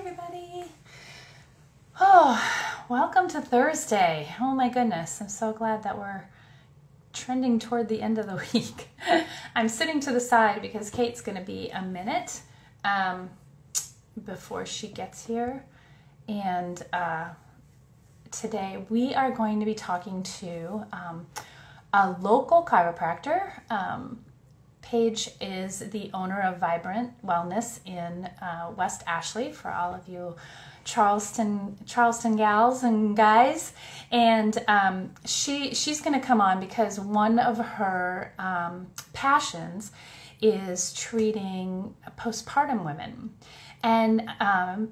everybody. Oh, welcome to Thursday. Oh my goodness, I'm so glad that we're trending toward the end of the week. I'm sitting to the side because Kate's going to be a minute before she gets here. And today we are going to be talking to a local chiropractor. Paige is the owner of Vibrant Wellness in West Ashley, for all of you Charleston gals and guys. And she's going to come on because one of her passions is treating postpartum women. And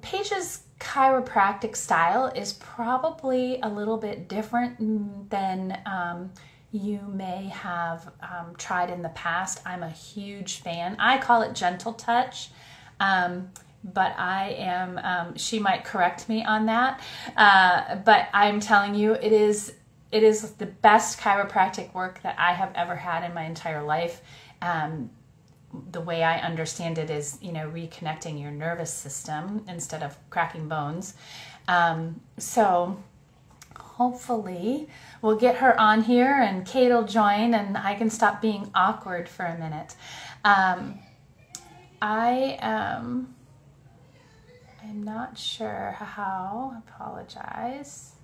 Paige's chiropractic style is probably a little bit different than you may have tried in the past. I'm a huge fan. I call it gentle touch, but I am, she might correct me on that, but I'm telling you, it is the best chiropractic work that I have ever had in my entire life. The way I understand it is, reconnecting your nervous system instead of cracking bones. So hopefully we'll get her on here and Kate will join and I can stop being awkward for a minute. I'm not sure how. I apologize.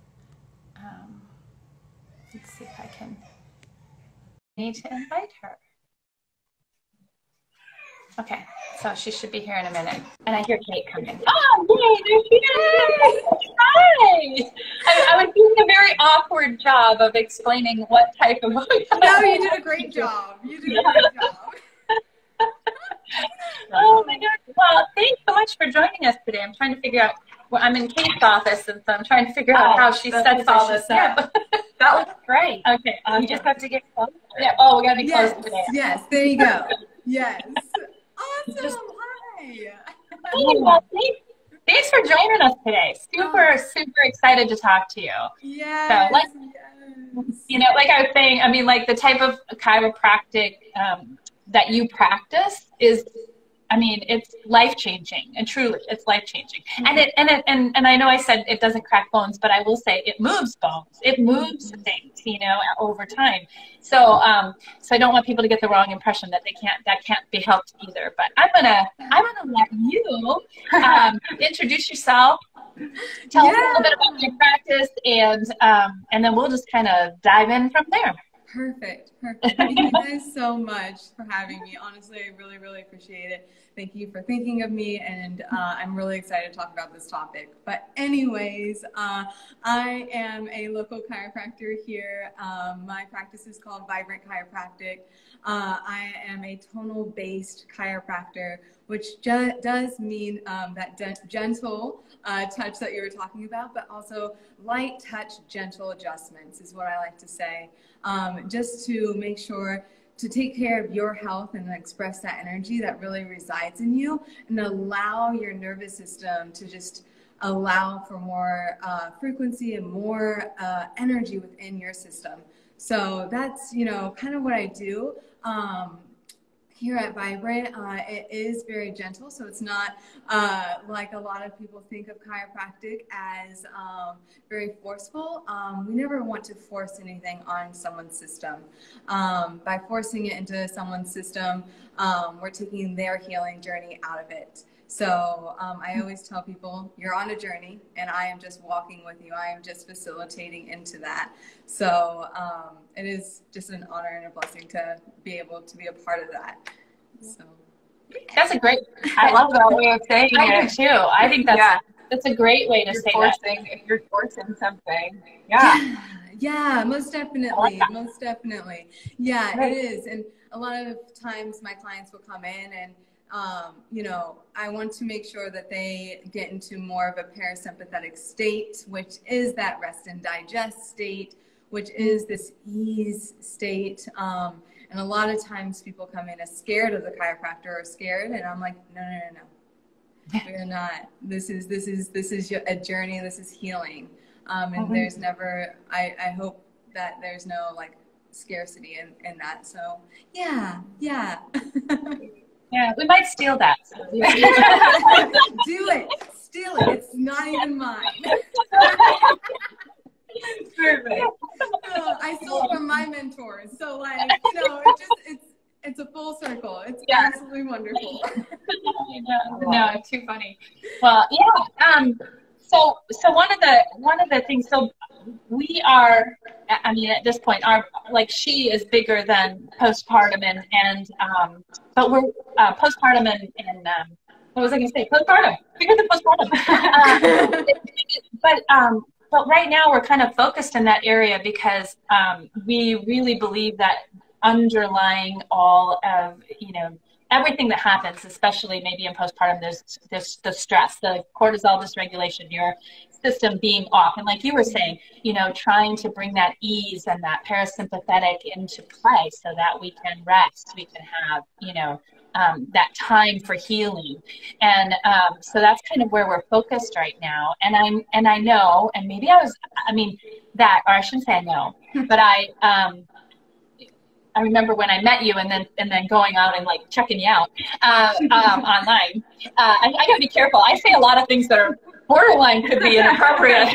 Let's see if I can. I need to invite her. Okay, so she should be here in a minute. And I hear Kate coming. Oh, yay, there she is! Hi! I was doing a very awkward job of explaining what type of... No, you did a great job. You did a great job. Oh my God. Well, thanks so much for joining us today. I'm trying to figure out, well, I'm in Kate's office, and so I'm trying to figure out how she sets all this up. That looks great. Okay. You just have to get close. Yeah. Oh, we got to be close today. Yes, there you go. Yes. Awesome. Hi. Hey, well, thanks for joining us today. Super excited to talk to you. Yes. So, like I was saying, I mean, like the type of chiropractic that you practice is, I mean, it's life-changing, and truly, it's life-changing. Mm-hmm. And I know I said it doesn't crack bones, but I will say it moves bones. It moves things, over time. So, so I don't want people to get the wrong impression that that can't be helped either. But I'm gonna let you introduce yourself. Tell us a little bit about your practice, and then we'll just kind of dive in from there. Perfect. Thank you guys so much for having me. Honestly, I really, really appreciate it. Thank you for thinking of me, and I'm really excited to talk about this topic. But anyways, I am a local chiropractor here. My practice is called Vibrant Chiropractic. I am a tonal-based chiropractor, which does mean that gentle touch that you were talking about, but also light touch, gentle adjustments is what I like to say. Just to make sure to take care of your health and express that energy that really resides in you, and allow your nervous system to just allow for more frequency and more energy within your system. So that's, kind of what I do. Here at Vibrant, it is very gentle, so it's not like a lot of people think of chiropractic as very forceful. We never want to force anything on someone's system. By forcing it into someone's system, we're taking their healing journey out of it. So I always tell people, you're on a journey, and I am just walking with you. I am just facilitating into that. So it is just an honor and a blessing to be able to be a part of that. So that's a great, I love that way of saying it too. I think that's a great way to say that. If you're forcing something. Yeah, most definitely. Most definitely. Yeah, it is. And a lot of times my clients will come in and I want to make sure that they get into more of a parasympathetic state, which is that rest and digest state, which is this ease state. And a lot of times people come in as scared of the chiropractor or scared, and I'm like, no. We're not. This is a journey. This is healing. And there's never, I hope that there's no scarcity in that. So yeah. Yeah, we might steal that. Do it. steal it. It's not even mine. Perfect. I stole it from my mentors. So like, it's a full circle. It's absolutely wonderful. No, too funny. Well, yeah. So one of the things, so we are, I mean, at this point, she is bigger than postpartum but we're postpartum and what was I going to say? Postpartum, bigger than postpartum. But right now we're kind of focused in that area because we really believe that underlying all of, everything that happens, especially maybe in postpartum, there's the stress, the cortisol dysregulation, your system being off. And like you were saying, trying to bring that ease and that parasympathetic into play so that we can rest, we can have, that time for healing. And so that's kind of where we're focused right now. And I know, and maybe or I shouldn't say I know, but I remember when I met you and then going out and like checking you out online. I gotta be careful. I say a lot of things that are borderline could be inappropriate.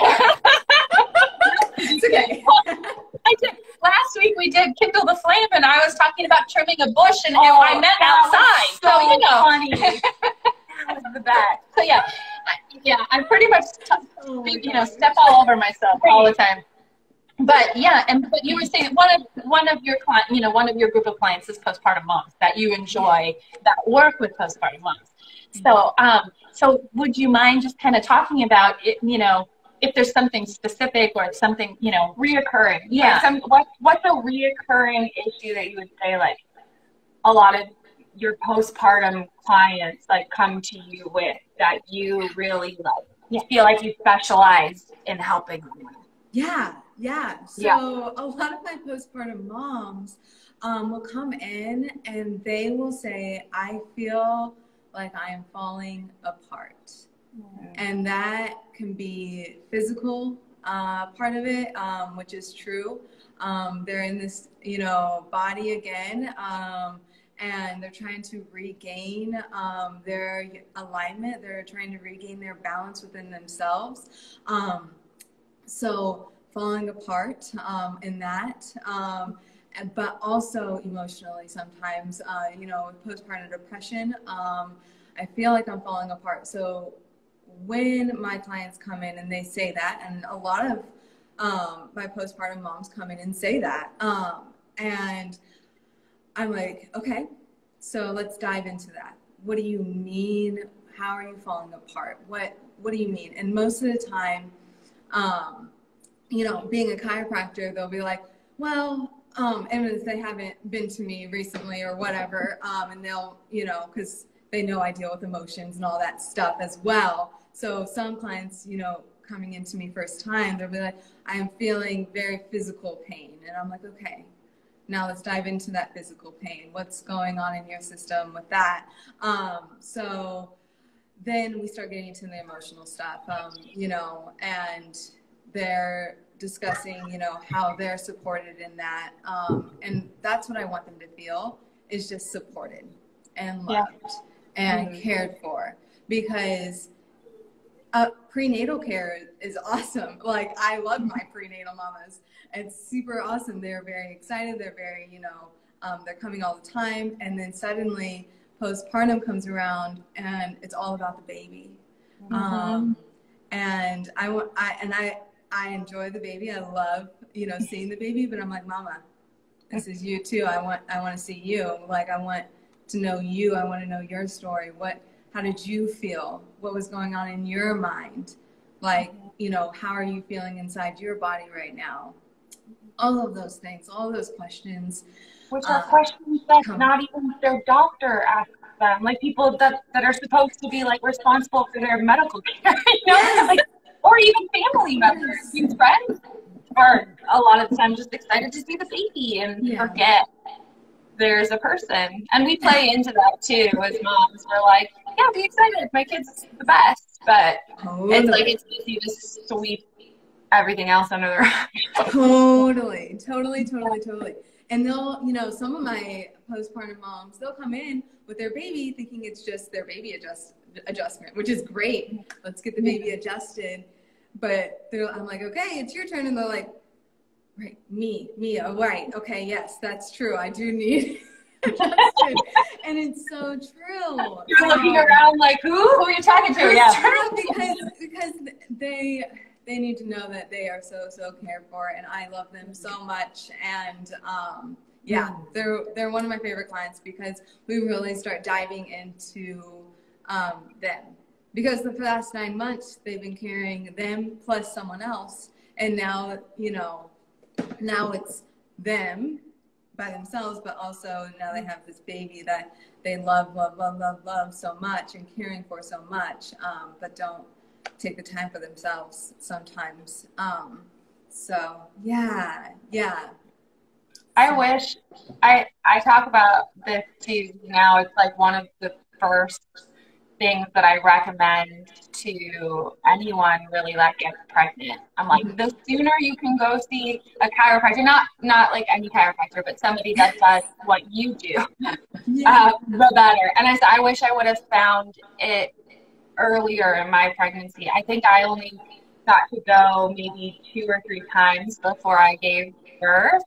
It's okay. I did. Last week we did Kindle the Flame, and I was talking about trimming a bush and who I met outside. So funny. That was the best. So yeah, I pretty much step all over myself all the time. But yeah, but you were saying one of your one of your group of clients is postpartum moms that you enjoy that work with postpartum moms. So so would you mind just kind of talking about it, if there's something specific or something reoccurring? Yeah. What's a reoccurring issue that you would say like a lot of your postpartum clients like come to you with that you really feel like you specialize in helping them with? Yeah. So a lot of my postpartum moms will come in and they will say, I feel like I am falling apart. Mm-hmm. And that can be physical part of it, which is true. They're in this, body again, and they're trying to regain their alignment. They're trying to regain their balance within themselves. So falling apart in that, but also emotionally sometimes, with postpartum depression, I feel like I'm falling apart. So when my clients come in and they say that, and a lot of my postpartum moms come in and say that, and I'm like, okay, so let's dive into that. What do you mean? How are you falling apart? What do you mean? And most of the time, being a chiropractor, they'll be like, well, and if they haven't been to me recently or whatever, and they'll, because they know I deal with emotions and all that stuff as well. So some clients, coming into me first time, they'll be like, I am feeling very physical pain. And I'm like, okay, now let's dive into that physical pain. What's going on in your system with that? So then we start getting into the emotional stuff, and they're discussing, how they're supported in that. And that's what I want them to feel, is just supported and loved and cared for, because prenatal care is awesome. Like, I love my prenatal mamas. It's super awesome. They're very excited. They're very, they're coming all the time. And then suddenly postpartum comes around and it's all about the baby. Mm-hmm. And I enjoy the baby. I love, seeing the baby, but I'm like, Mama, this is you too. I want to see you. Like, I want to know you. I want to know your story. How did you feel? What was going on in your mind? Like, how are you feeling inside your body right now? All of those things, all of those questions. Which are questions that not even their doctor asks them. Like, people that are supposed to be like responsible for their medical care, like, or even family members, these friends are a lot of the time just excited to see the baby and forget there's a person. And we play into that too as moms. We're like, yeah, be excited. My kid's the best. But it's like, it's easy to sweep everything else under the rug. Totally. And they'll, you know, some of my postpartum moms, they'll come in with their baby thinking it's just their baby adjustment, which is great. Let's get the baby adjusted. But I'm like, okay, it's your turn. And they're like, right, me, oh, right. Okay, yes, that's true. I do need adjusted. And it's so true. You're looking around like, who are you talking to? Yeah. Because they need to know that they are so cared for, and I love them so much. And yeah, they're one of my favorite clients because we really start diving into them. Because the past 9 months they've been carrying them plus someone else, and now, you know, now it's them by themselves, but also now they have this baby that they love so much and caring for so much, but don't take the time for themselves sometimes. So yeah. I wish I talk about this too now. It's like one of the first things that I recommend to anyone really that gets pregnant. I'm like, the sooner you can go see a chiropractor, not like any chiropractor, but somebody that does what you do, the better. And I wish I would have found it earlier in my pregnancy. I think I only got to go maybe 2 or 3 times before I gave birth.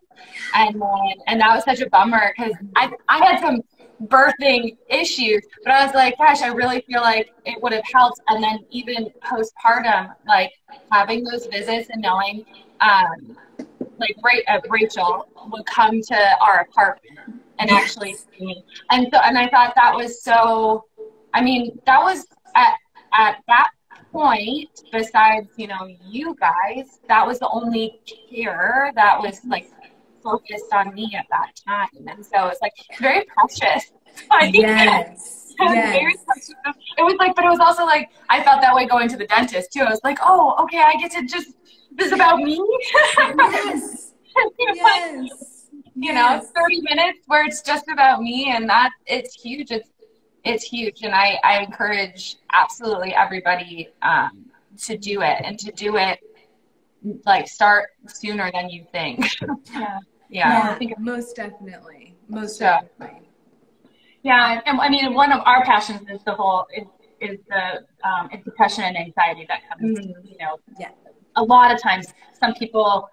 And that was such a bummer because I had some birthing issues, but I was like, gosh, I really feel like it would have helped. And then even postpartum, like having those visits and knowing, like Rachel would come to our apartment and actually see me. And I thought that was so, I mean, that was at that point, besides, you know, you guys, that was the only care that was like focused on me at that time. And so it's like very precious. Yes. Very precious. It was like, but it was also like, I felt that way going to the dentist too. I was like, oh, okay, I get to just, this is about me. Yes. Yes. You know, it's 30 minutes where it's just about me, and that it's huge. It's huge. And I encourage absolutely everybody to do it, and to do it like start sooner than you think. Yeah, most definitely. Yeah, and I mean, one of our passions is is depression and anxiety that comes. You know, a lot of times, some people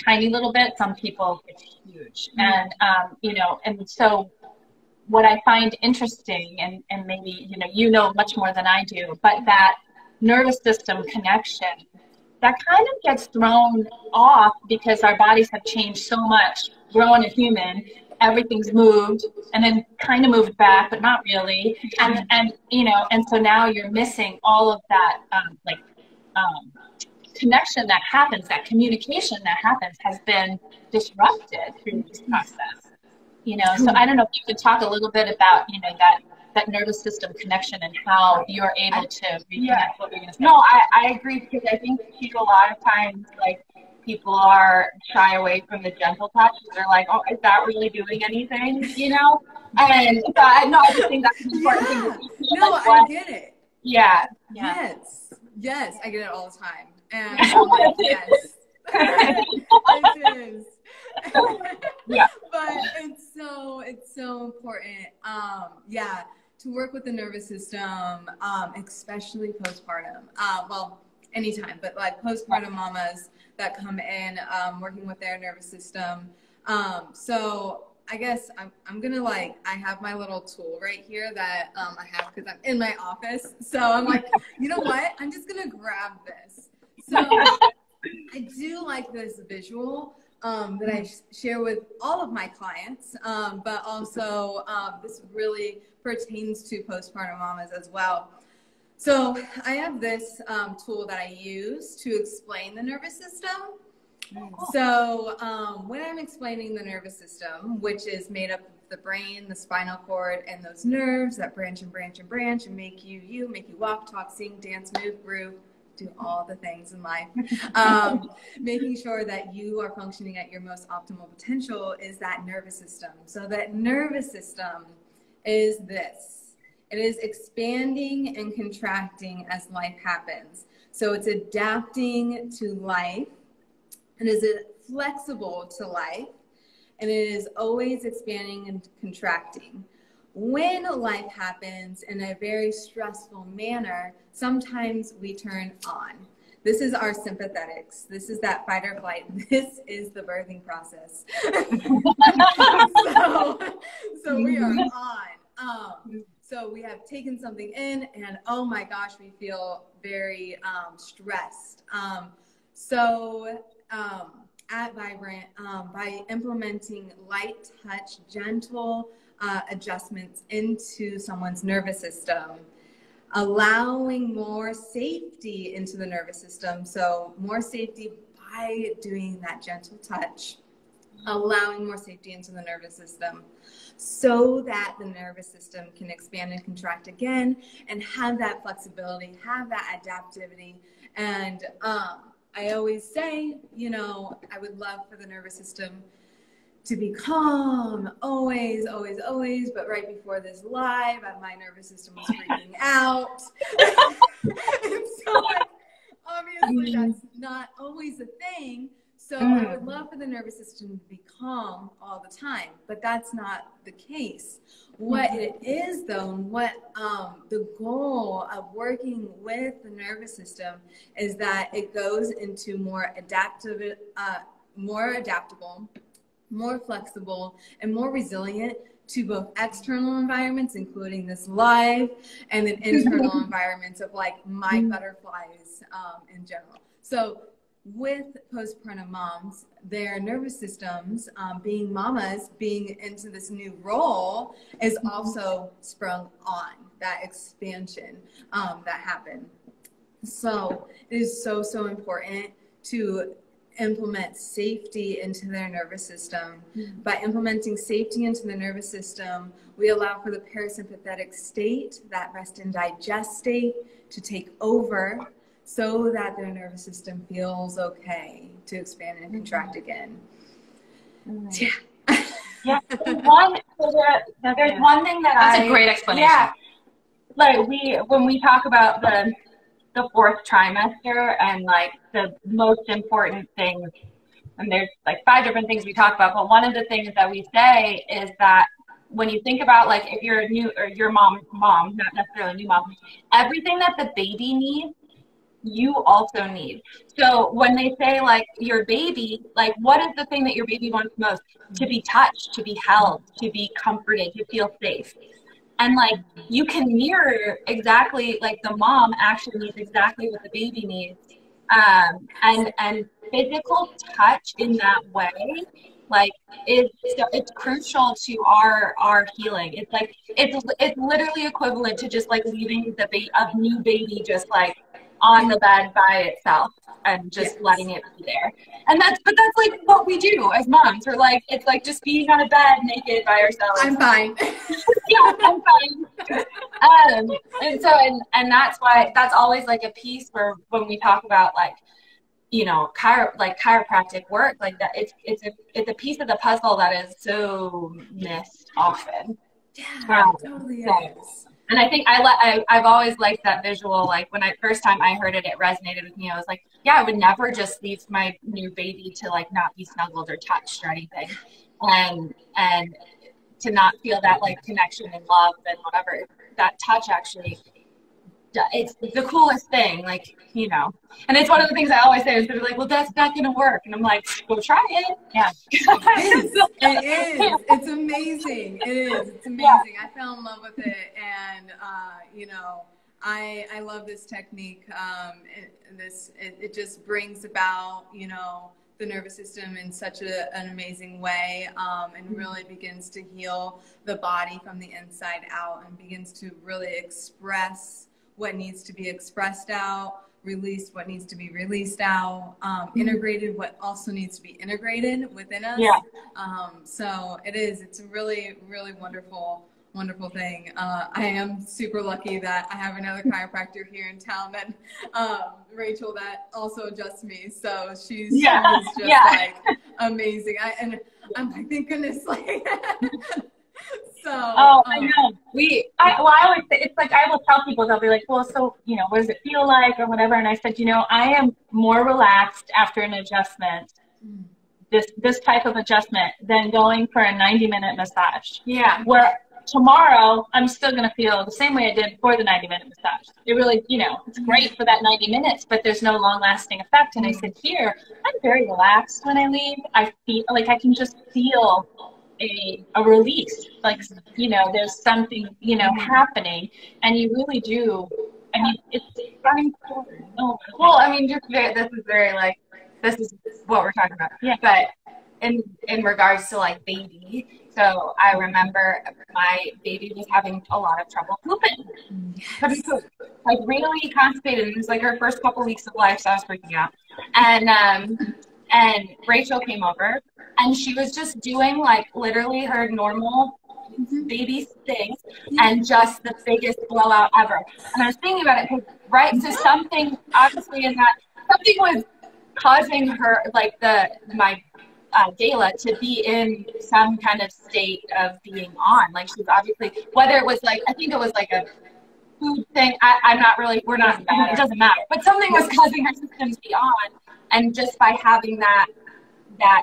tiny little bit, some people it's huge, and you know, and so what I find interesting, and maybe you know much more than I do, but that nervous system connection that kind of gets thrown off because our bodies have changed so much. Growing a human, everything's moved and then kind of moved back, but not really. And you know, and so now you're missing all of that connection that happens, that communication that happens has been disrupted through this process. You know, so I don't know if you could talk a little bit about, you know, that nervous system connection and how you're able to reconnect what you're going to say. No, I agree, because I think a lot of times, like, people are shy away from the gentle touch. They're like, oh, is that really doing anything, you know? And so I just think that's an important thing. No, like, I get it. Yeah. Yes, I get it all the time. And I'm like, yes. It is. Yeah. But it's so important. To work with the nervous system, especially postpartum. Well, anytime, but like postpartum mamas that come in, working with their nervous system. So I guess I'm gonna I have my little tool right here that I have because I'm in my office. So I'm like, you know what? I'm just gonna grab this. So I do like this visual that I share with all of my clients, but also this really pertains to postpartum mamas as well. So I have this tool that I use to explain the nervous system. So when I'm explaining the nervous system, which is made up of the brain, the spinal cord, and those nerves that branch and branch and branch and make you walk, talk, sing, dance, move, groove, do all the things in life. Making sure that you are functioning at your most optimal potential is that nervous system. So that nervous system is this. It is expanding and contracting as life happens. So it's adapting to life. And is it flexible to life? and it is always expanding and contracting. When life happens in a very stressful manner, sometimes we turn on. This is our sympathetics. This is that fight or flight. This is the birthing process. so we are on. So we have taken something in, and oh my gosh, we feel very stressed. At Vibrant, by implementing light touch, gentle adjustments into someone's nervous system, allowing more safety into the nervous system. So more safety by doing that gentle touch, allowing more safety into the nervous system so that the nervous system can expand and contract again and have that flexibility, have that adaptivity. And I always say, you know, I would love for the nervous system to be calm, always, always, always. But right before this live, my nervous system was freaking out. And so, like, obviously, that's not always a thing. So I would love for the nervous system to be calm all the time, but that's not the case. What it is, though, and what the goal of working with the nervous system is that it goes into more adaptable, more flexible, and more resilient to both external environments, including this live, and then internal environments of like my butterflies in general. So with postpartum moms, their nervous systems, being mamas, being into this new role, is also sprung on that expansion that happened. So it is so, so important to implement safety into their nervous system. By implementing safety into the nervous system, we allow for the parasympathetic state, that rest and digest state, to take over so that their nervous system feels okay to expand and contract again. Yeah. Yeah. There's one thing that's a great explanation. Yeah. Like when we talk about the fourth trimester and like the most important things, and there's like 5 different things we talk about, but one of the things that we say is that when you think about like if you're a new or your mom, not necessarily a new mom, everything that the baby needs, you also need. So when they say like your baby, like what is the thing that your baby wants most? To be touched, to be held, to be comforted, to feel safe. And like you can mirror exactly like the mom actually needs exactly what the baby needs. And physical touch in that way, like it's crucial to our healing. It's like it's literally equivalent to just like leaving a new baby just like on the bed by itself and just letting it be there. And that's like what we do as moms. We're like, it's like just being on a bed naked by ourselves. I'm fine. Yeah, I'm fine. And so, and that's why, that's always like a piece where when we talk about like, you know, chiropractic work, like that, it's a piece of the puzzle that is so missed often. Yeah, it totally is. And I think I've always liked that visual. Like when first time I heard it, it resonated with me. I was like, yeah, I would never just leave my new baby to like not be snuggled or touched or anything. And to not feel that like connection and love and whatever, that touch actually, it's the coolest thing, like, you know. And it's one of the things I always say is they're like, well, that's not going to work. And I'm like, go try it. Yeah. It is. It's amazing. It is. It's amazing. I fell in love with it. And, you know, I love this technique. It just brings about, you know, the nervous system in such an amazing way, and really begins to heal the body from the inside out and begins to really express what needs to be expressed out, released what needs to be released out, integrated what also needs to be integrated within us. Yeah. So it's a really, really wonderful thing. I am super lucky that I have another chiropractor here in town, that Rachel, that also adjusts me. So she's just like amazing. I'm like, thank goodness, like. So, I know. I always say, it's like, I will tell people, they'll be like, well, so, you know, what does it feel like or whatever? And I said, you know, I am more relaxed after an adjustment this type of adjustment than going for a 90-minute massage. Yeah. Where tomorrow I'm still going to feel the same way I did before the 90-minute massage. It really, it's great for that 90 minutes, but there's no long-lasting effect. And I said, here, I'm very relaxed when I leave. I feel like I can just feel a release, like, there's something, happening, and you really do. I mean, it's fine. Well, I mean, this is very like, this is what we're talking about. Yeah. But in regards to like baby, so I remember my baby was having a lot of trouble pooping. Couldn't poop. Like really constipated. It was like her first couple weeks of life, so I was freaking out. And Rachel came over, and she was just doing like literally her normal baby things, and just the biggest blowout ever. And I was thinking about it, right? So something obviously in that, something was causing her, like my Gayla, to be in some kind of state of being on. Like she was obviously, whether it was like, I think it was like a food thing. I'm not really, it doesn't matter. But something was causing her system to be on. And just by having that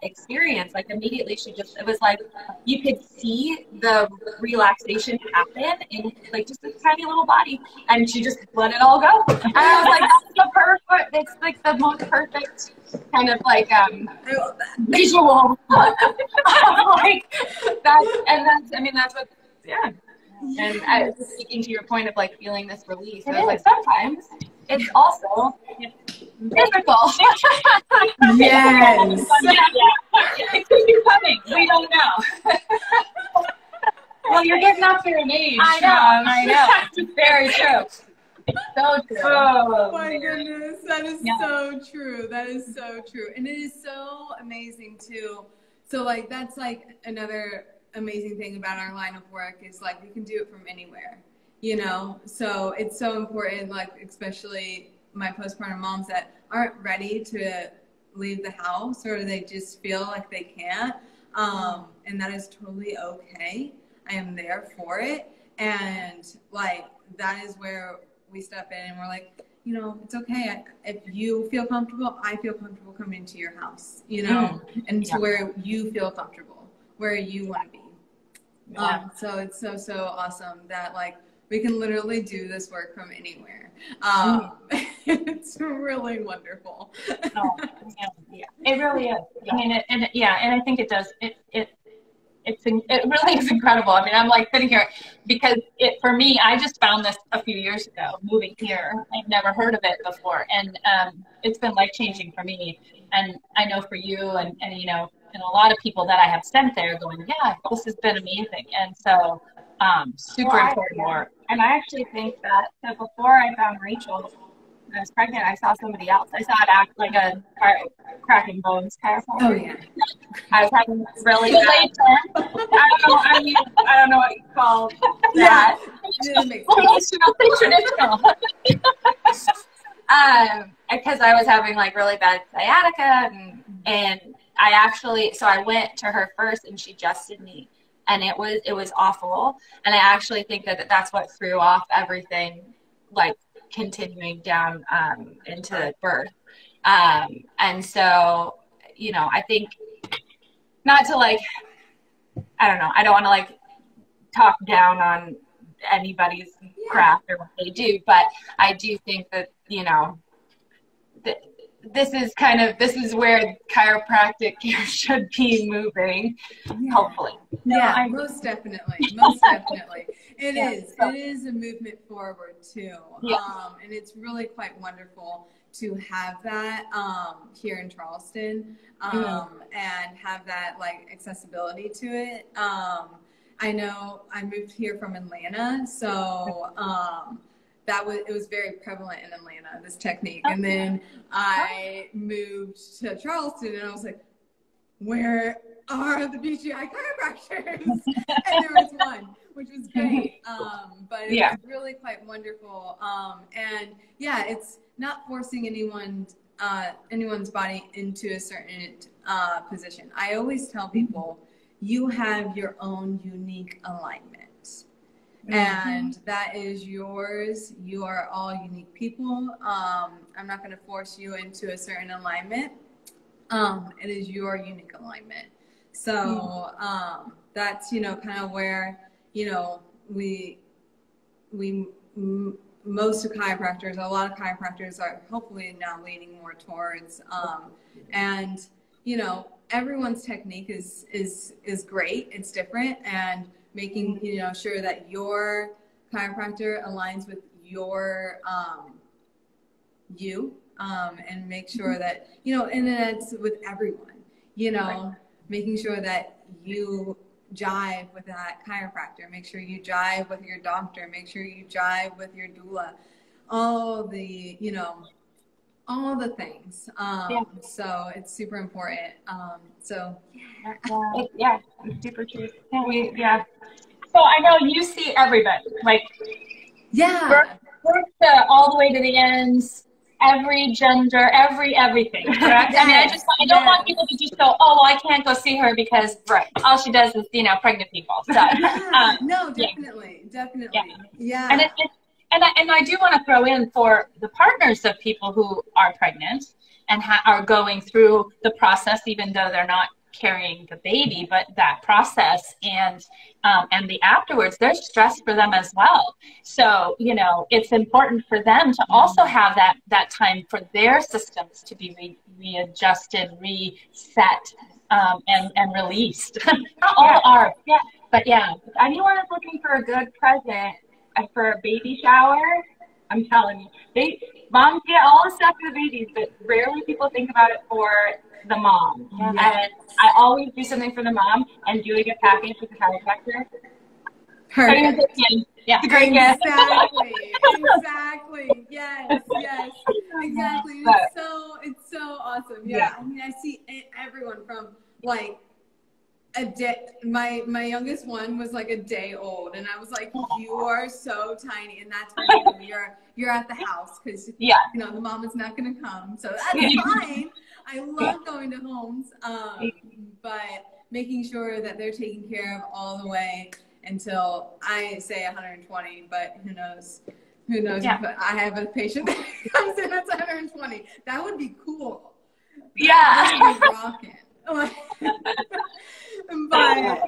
experience, like immediately it was like you could see the relaxation happen in like just this tiny little body, and she just let it all go. And I was like, that's the perfect, it's like the most perfect kind of like visual like that. And that's what, yeah. And I was speaking to your point of like feeling this release. I was like, sometimes it's also physical. Yes. It could be coming. We don't know. Well, you're getting up there in age. I know. It's very true. So true. Oh my goodness, that is so true. That is so true. And it is so amazing too. So like that's like another amazing thing about our line of work is like we can do it from anywhere, so it's so important, like especially my postpartum moms that aren't ready to leave the house, or they just feel like they can't, and that is totally okay. I am there for it, and like that is where we step in and we're like, it's okay. If you feel comfortable, I feel comfortable coming to your house, and to where you feel comfortable, where you want to be. So it's so awesome that like we can literally do this work from anywhere. It's really wonderful. It really is. I mean, and I think it does. It really is incredible. I mean, I'm like sitting here because for me, I just found this a few years ago, moving here. I've never heard of it before, and it's been life changing for me. And I know for you, and and a lot of people that I have sent there, going, yeah, this has been amazing. And so, super important work. And I actually think that before I found Rachel, when I was pregnant, I saw somebody else. I saw it act like a cracking bones chiropractor. Oh yeah. I was having really bad. I don't know what you call that. Traditional. Because I was having like really bad sciatica, and I went to her first, and she adjusted me, and it was awful. And I actually think that's what threw off everything, like continuing down into birth. And so, I think, not to like, I don't know, I don't want to like talk down on anybody's craft or what they do, but I do think that, this is where chiropractic care should be moving, hopefully. Yeah, most definitely. It is a movement forward too. And it's really quite wonderful to have that here in Charleston, and have that like accessibility to it. I know I moved here from Atlanta, so it was very prevalent in Atlanta, this technique. And then I moved to Charleston, and I was like, where are the BGI chiropractors? And there was one, which was great. But it was really quite wonderful. And it's not forcing anyone's body into a certain position. I always tell people, you have your own unique alignment. And that is yours. You are all unique people. I'm not going to force you into a certain alignment. It is your unique alignment. So that's, you know, kind of where, you know, most of chiropractors, a lot of chiropractors are hopefully now leaning more towards, and, you know, everyone's technique is great. It's different, and making, you know, sure that your chiropractor aligns with your, and make sure that, you know, and then it's with everyone, you know, making sure that you jive with that chiropractor, make sure you jive with your doctor, make sure you jive with your doula, all the, you know, all the things. So it's super important. So yeah, it's super true. So I know you see everybody, like birth to all the way to the ends, every gender, everything, correct? Yes, I don't want people to just go, oh, well, I can't go see her because all she does is, you know, pregnant people. So, no, definitely. Yeah. And I do want to throw in for the partners of people who are pregnant and are going through the process, even though they're not carrying the baby, but that process and the afterwards, there's stress for them as well. So, you know, it's important for them to also have that time for their systems to be readjusted, reset, and released. Not all are, but yeah. If anyone is looking for a good present for a baby shower, I'm telling you, moms get all the stuff for the babies, but rarely people think about it for the mom. And I always do something for the mom, and doing a package with the chiropractor. Perfect. Yeah, great gift. Exactly. Yes. Exactly. It's so awesome. Yeah. I mean, I see everyone from like a day. My youngest one was like a day old, and I was like, "You are so tiny," and that's when you're at the house because you know the mom is not going to come, so that's fine. I love going to homes, but making sure that they're taken care of all the way until I say 120, but who knows? If I have a patient that comes in that's 120. That would be cool. That would be rocking. But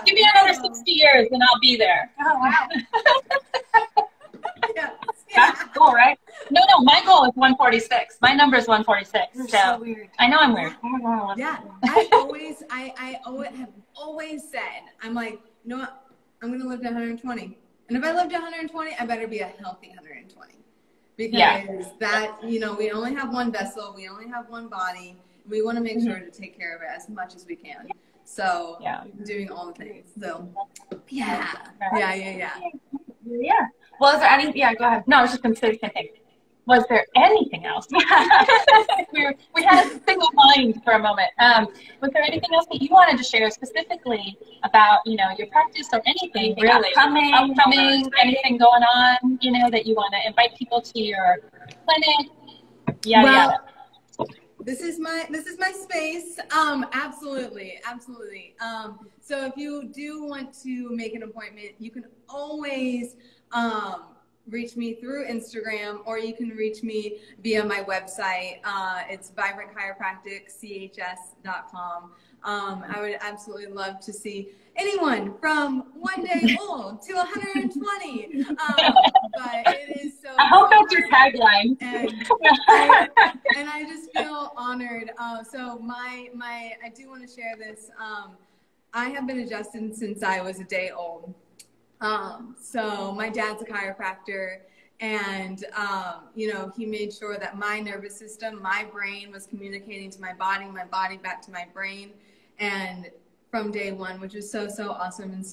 give me another 60 years and I'll be there. Oh wow. That's cool, right? No, my goal is 146. My number is 146. So weird. I know I'm weird. Yeah, I have always said, I'm like, you know what? I'm gonna live to 120, and if I live to 120, I better be a healthy 120, because that, you know, we only have one vessel, we only have one body. We want to make sure to take care of it as much as we can. So doing all the things. So yeah. Well, is there any? Yeah, go ahead. No, I was just going to say the same thing. Was there anything else? we had a single mind for a moment. Was there anything else that you wanted to share specifically about, you know, your practice or anything really upcoming, anything going on, you know, that you want to invite people to your clinic? Yada. This is my space. Absolutely. So if you do want to make an appointment, you can always reach me through Instagram, or you can reach me via my website. It's vibrantchiropracticchs.com. I would absolutely love to see anyone from 1 day old to 120. But it is so. I hope that's your tagline. And I just feel honored. So I do want to share this. I have been adjusting since I was a day old. So my dad's a chiropractor, and you know, he made sure that my nervous system, my brain was communicating to my body back to my brain, and from day one, which is so awesome, and it's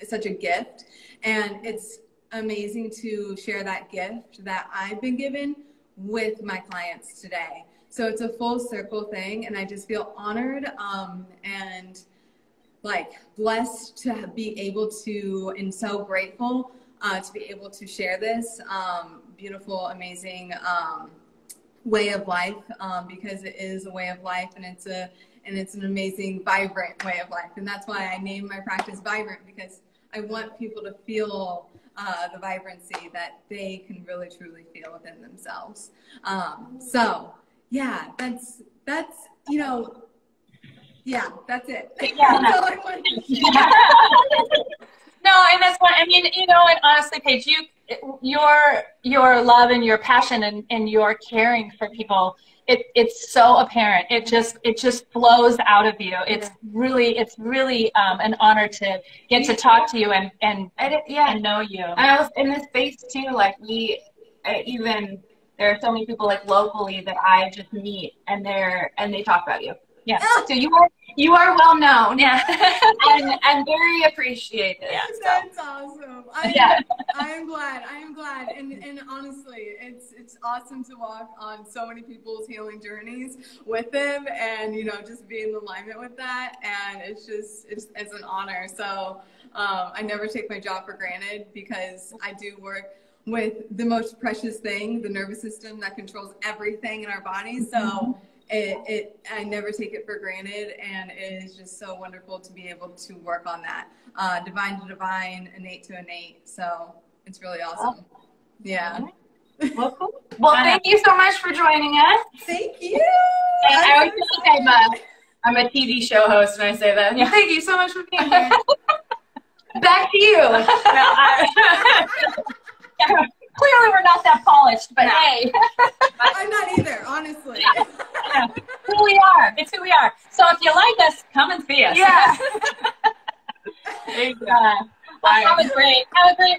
such a gift, and it's amazing to share that gift that I've been given with my clients today. So it's a full circle thing, and I just feel honored and like blessed to be able to, and so grateful to be able to share this beautiful, amazing way of life, because it is a way of life, and it's an amazing, vibrant way of life. And that's why I named my practice Vibrant, because I want people to feel the vibrancy that they can really truly feel within themselves. So yeah, that's, you know, yeah, that's it. Yeah. That's all I want. No, and that's what I mean. You know, and honestly, Paige, your love and your passion and your caring for people, it's so apparent. It just flows out of you. It's really an honor to get to talk to you and know you. And I was in this space too. Like even there are so many people like locally that I just meet, and they talk about you. Yeah. So you are well known. Yeah. and very appreciated. Yeah. That's awesome. I'm glad. And honestly, it's awesome to walk on so many people's healing journeys with them, and you know, just be in alignment with that. And it's an honor. So I never take my job for granted, because I do work with the most precious thing, the nervous system that controls everything in our bodies. So I never take it for granted, and it is just so wonderful to be able to work on that. Divine to divine, innate to innate. So it's really awesome. Yeah. Well, cool. Well, thank you so much for joining us. Thank you. And I always say I'm a TV show host, and I say that. Yeah. Thank you so much for being here. Back to you. Clearly, we're not that polished, but hey. I'm not either, honestly. Yeah. Who we are. It's who we are. So if you like us, come and see us. Yeah. Well, have a great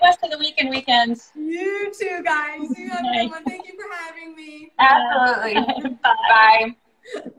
rest of the week and weekends. You too, guys. You have a good one. Thank you for having me. Absolutely. Bye. Bye.